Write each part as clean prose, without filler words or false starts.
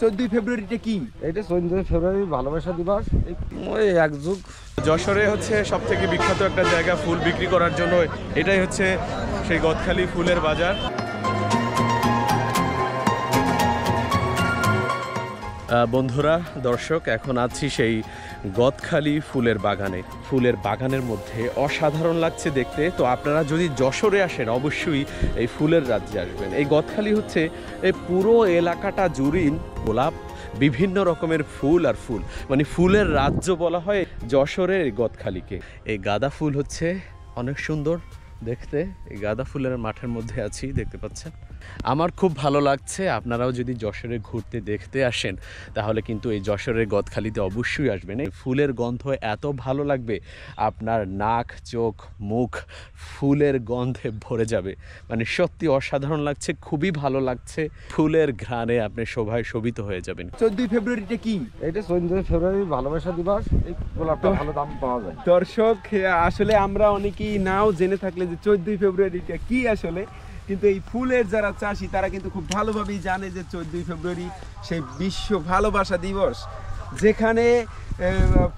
14 ফেব্রুয়ারিটা কি? এটা 14 ফেব্রুয়ারি ভালোবাসা দিবস। ওই এক যুগ যশোরে হচ্ছে সব থেকে বিখ্যাত একটা জায়গা ফুল বিক্রি করার জন্য। এটাই হচ্ছে সেই গদখালি ফুলের বাজার। বন্ধুরা, দর্শক, এখন আছি সেই গদখালি ফুলের বাগানে। ফুলের বাগানের মধ্যে অসাধারণ লাগছে দেখতে। তো আপনারা যদি যশোরে আসেন অবশ্যই এই ফুলের রাজ্যে আসবেন। এই গদখালি হচ্ছে এই পুরো এলাকাটা জুড়েই গোলাপ, বিভিন্ন রকমের ফুল আর ফুল, মানে ফুলের রাজ্য বলা হয় যশোরের গদখালিকে। এই গাঁদা ফুল হচ্ছে অনেক সুন্দর দেখতে। এই গাঁদা ফুলের মাঠের মধ্যে আছি, দেখতে পাচ্ছেন। আমার খুব ভালো লাগছে। আপনারাও যদি যশোরে ঘুরতে দেখতে আসেন তাহলে কিন্তু এই যশোরের গদখালিতে অবশ্যই আসবেন। এই ফুলের গন্ধ এত ভালো লাগবে, আপনার নাক, চোখ, মুখ ফুলের গন্ধে ভরে যাবে। মানে সত্যি অসাধারণ লাগছে, খুবই ভালো লাগছে। ফুলের ঘ্রাণে আপনি শোভায় শোভিত হয়ে যাবেন। 14 ফেব্রুয়ারিটা কি? এটা 14 ফেব্রুয়ারি ভালোবাসা দিবস। এই গোলাপটা ভালো দাম পাওয়া যায়। দর্শক, আসলে আমরা অনেকেই নাও জেনে থাকলে যে 14 ফেব্রুয়ারিটা কি আসলে, কিন্তু এই ফুলের যারা চাষি তারা কিন্তু খুব ভালোভাবেই জানে যে 14 ফেব্রুয়ারি সেই বিশ্ব ভালোবাসা দিবস, যেখানে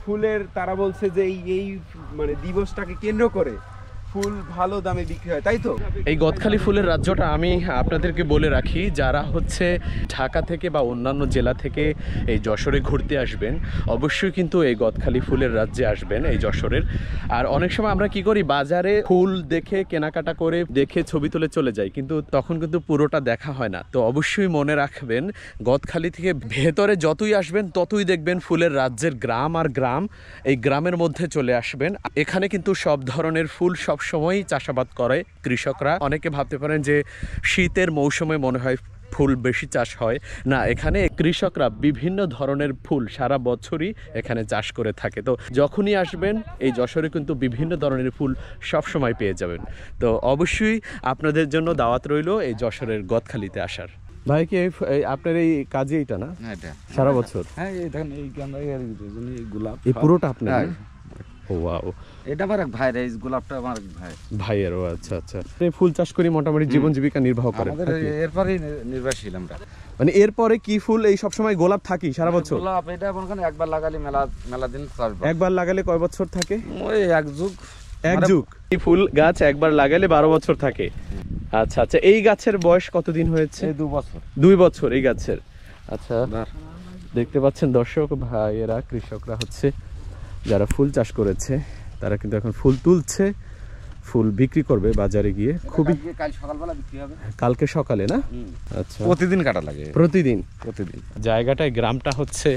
ফুলের তারা বলছে যে এই মানে দিবসটাকে কেন্দ্র করে ফুল ভালো দামে বিক্রি হয়, তাই তো? এই গদখালি ফুলের রাজ্যটা আমি আপনাদেরকে বলে রাখি, যারা হচ্ছে ঢাকা থেকে বা অন্যান্য জেলা থেকে এই যশোরে ঘুরতে আসবেন অবশ্যই কিন্তু এই গদখালি ফুলের রাজ্যে আসবেন, এই যশোরের। আর অনেক সময় আমরা কি করি, বাজারে ফুল দেখে কেনাকাটা করে দেখে ছবি তুলে চলে যাই, কিন্তু তখন কিন্তু পুরোটা দেখা হয় না। তো অবশ্যই মনে রাখবেন, গদখালি থেকে ভেতরে যতই আসবেন ততই দেখবেন ফুলের রাজ্যের গ্রাম আর গ্রাম। এই গ্রামের মধ্যে চলে আসবেন। এখানে কিন্তু সব ধরনের ফুল সব সময়ই চাষাবাদ করে কৃষকরা। অনেকে ভাবতে পারেন যে শীতের মৌসুমে মনে হয় ফুল বেশি চাষ হয়, না, এখানে কৃষকরা বিভিন্ন ধরনের ফুল সারা বছরই এখানে চাষ করে থাকে। তো যখনই আসবেন এই যশোরে কিন্তু বিভিন্ন ধরনের ফুল সব সময় পেয়ে যাবেন। তো অবশ্যই আপনাদের জন্য দাওয়াত রইল এই যশোরের গদখালিতে আসার। ভাই, কি আপনার এই কাজে এটা না সারা বছর? হ্যাঁ, এই দেখেন এই গোলাপ, এই পুরোটা আপনার? ওয়াও, এটা আমার এক ভাইয়ের, এই গোলাপটা আমার ভাই ভাইয়ের। ও আচ্ছা আচ্ছা। এই ফুল চাষ করি মোটামুটি জীবন জীবিকা নির্বাহ করেন? এরপরে নির্ভরশীল আমরা। মানে এরপরে কি ফুল এই সব সময় গোলাপ থাকি সারা বছর? গোলাপ এটা মনে একবার লাগালে মেলা দিন চলবে। একবার লাগালে কয় বছর থাকে? ওই এক যুগ। এই ফুল গাছ একবার লাগালে 12 বছর থাকে। আচ্ছা আচ্ছা। এই গাছের বয়স কতদিন হয়েছে? 2 বছর। 2 বছর এই গাছের। আচ্ছা, দেখতে পাচ্ছেন দর্শক, ভাইয়েরা কৃষকরা হচ্ছে যারা ফুল চাষ করেছে তারা কিন্তু এখন ফুল তুলছে, ফুল বিক্রি করবে বাজারে গিয়ে। খুবই কাল সকালবেলা বিক্রি হবে। কালকে সকালে না? আচ্ছা, প্রতিদিন কাটা লাগে? প্রতিদিন। প্রতিদিন। জায়গাটায়, গ্রামটা হচ্ছে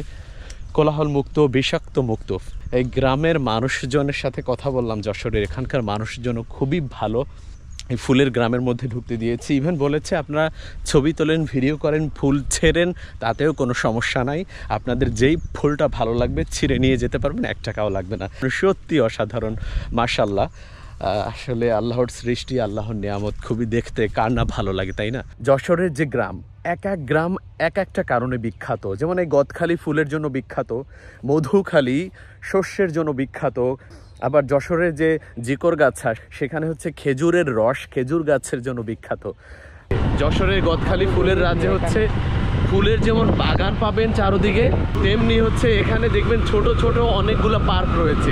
কোলাহল মুক্ত, বিষাক্ত মুক্ত। এই গ্রামের মানুষজনের সাথে কথা বললাম যশোরের, এখানকার মানুষজন খুবই ভালো। এই ফুলের গ্রামের মধ্যে ঢুকতে দিয়েছি, ইভেন বলেছে আপনারা ছবি তোলেন, ভিডিও করেন, ফুল ছেড়েন, তাতেও কোনো সমস্যা নাই। আপনাদের যেই ফুলটা ভালো লাগবে ছিঁড়ে নিয়ে যেতে পারবেন, 1 টাকাও লাগবে না। সত্যি অসাধারণ, মাশাআল্লাহ। আসলে আল্লাহর সৃষ্টি, আল্লাহর নিয়ামত, খুবই দেখতে কার না ভালো লাগে, তাই না? যশোরের যে গ্রাম, এক এক গ্রাম এক একটা কারণে বিখ্যাত। যেমন এই গদখালি ফুলের জন্য বিখ্যাত, মধুখালী শস্যের জন্য বিখ্যাত। আবার যশোরের যে জিকর গাছ, সেখানে হচ্ছে খেজুরের রস, খেজুর গাছের জন্য বিখ্যাত। যশোরের গদখালি ফুলের রাজ্যে হচ্ছে ফুলের যেমন বাগান পাবেন চারদিকে, তেমনি হচ্ছে এখানে দেখবেন ছোট ছোট অনেকগুলো পার্ক রয়েছে,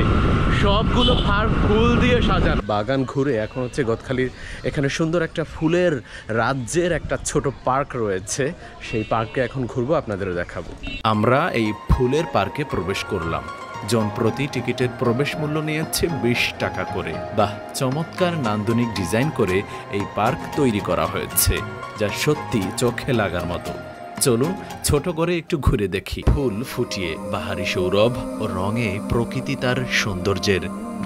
সবগুলো পার্ক ফুল দিয়ে সাজানো। বাগান ঘুরে এখন হচ্ছে গদখালির এখানে সুন্দর একটা ফুলের রাজ্যের একটা ছোট পার্ক রয়েছে, সেই পার্কে এখন ঘুরবো, আপনাদেরও দেখাবো। আমরা এই ফুলের পার্কে প্রবেশ করলাম। জন প্রতি টিকিটের প্রবেশ মূল্য নিয়েছে 20 টাকা করে। বাহ, চমৎকার নান্দনিক ডিজাইন করে এই পার্ক তৈরি করা হয়েছে, যা সত্যি চোখে লাগার মতো। চলুন ছোট করে একটু ঘুরে দেখি। ফুল ফুটিয়ে বাহারি সৌরভ ও রঙে প্রকৃতি তার সৌন্দর্যের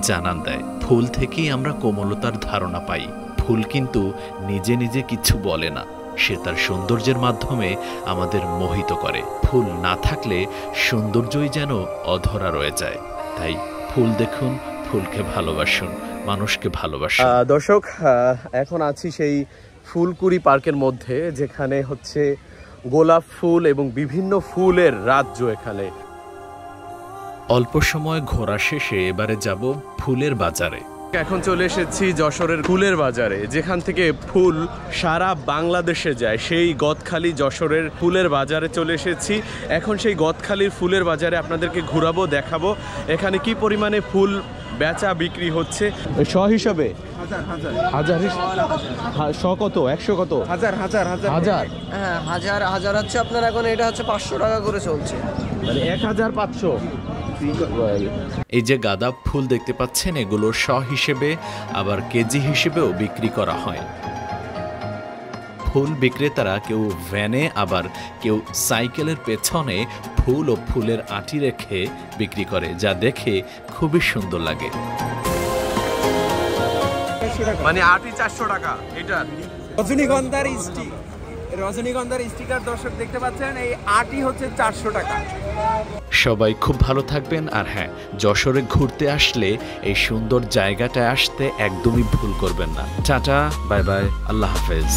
জানান দেয়। ফুল থেকেই আমরা কোমলতার ধারণা পাই। ফুল কিন্তু নিজে নিজে কিছু বলে না, সে তার সৌন্দর্যের মাধ্যমে আমাদের মোহিত করে। ফুল না থাকলে সৌন্দর্যই যেন অধরা রয়ে যায়। তাই ফুল দেখুন, ফুলকে ভালোবাসুন, মানুষকে ভালোবাসুন। দর্শক, এখন আছি সেই ফুলকুড়ি পার্কের মধ্যে, যেখানে হচ্ছে গোলাপ ফুল এবং বিভিন্ন ফুলের রাজ্য। এখানে অল্প সময় ঘোরা শেষে এবারে যাব ফুলের বাজারে। এখন চলে এসেছি যশোরের ফুলের বাজারে, যেখান থেকে ফুল সারা বাংলাদেশে যায়। সেই গদখালি যশোরের ফুলের বাজারে চলে এসেছি। এখন সেই গদখালির ফুলের বাজারে আপনাদেরকে ঘোরাবো, দেখাবো এখানে কি পরিমাণে ফুল বেচা বিক্রি হচ্ছে। শ হিসাবে হাজার শ কত, 100 কত, হাজার হাজার হাজার হাজার, হ্যাঁ হাজার হচ্ছে আপনার, এখন এটা হচ্ছে 500 টাকা করে চলছে, মানে 1500। এই যে গাঁদা ফুল দেখতে পাচ্ছেন, এগুলো শ হিসেবে আবার কেজি হিসেবেও বিক্রি করা হয়। ফুল বিক্রেতারা কেউ ভ্যানে, আবার কেউ সাইকেলের পেছনে ফুল ও ফুলের আঁটি রেখে বিক্রি করে, যা দেখে খুবই সুন্দর লাগে। মানে আটি 400 টাকা এটা। রজনীগন্ধার স্টিকার দর্শক দেখতে পাচ্ছেন, এই আটি হচ্ছে 400 টাকা। সবাই খুব ভালো থাকবেন, আর হ্যাঁ, যশোরে ঘুরতে আসলে এই সুন্দর জায়গাটায় আসতে একদমই ভুল করবেন না। টাটা, বাই বাই, আল্লাহ হাফেজ।